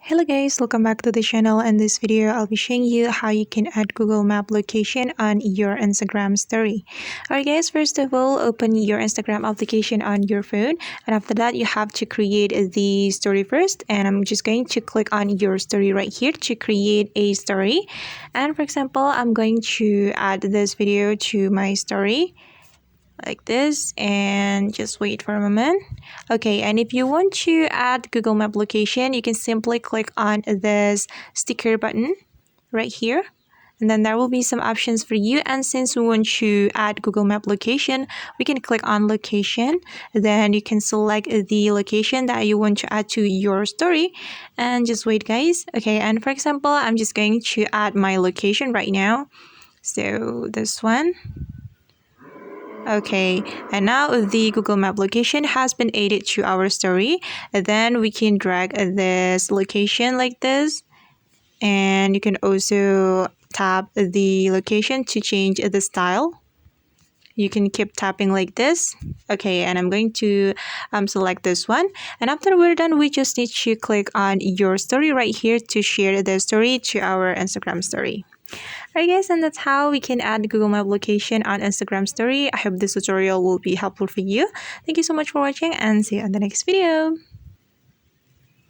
Hello guys, welcome back to the channel. In this video, I'll be showing you how you can add Google Map location on your Instagram story. Alright guys, first of all, open your Instagram application on your phone, and after that you have to create the story first, and I'm just going to click on your story right here to create a story. And for example, I'm going to add this video to my story like this, and just wait for a moment. Okay, and if you want to add Google Map location, you can simply click on this sticker button right here, and then there will be some options for you. And since we want to add Google Map location, we can click on location, then you can select the location that you want to add to your story, and just wait guys. Okay, and for example, I'm just going to add my location right now, so this one. Okay, and now the Google Map location has been added to our story. And then we can drag this location like this, and you can also tap the location to change the style. You can keep tapping like this. Okay, and I'm going to select this one, and after we're done, we just need to click on your story right here to share the story to our Instagram story. Alright guys, and that's how we can add Google Map location on Instagram story. I hope this tutorial will be helpful for you. Thank you so much for watching, and see you on the next video.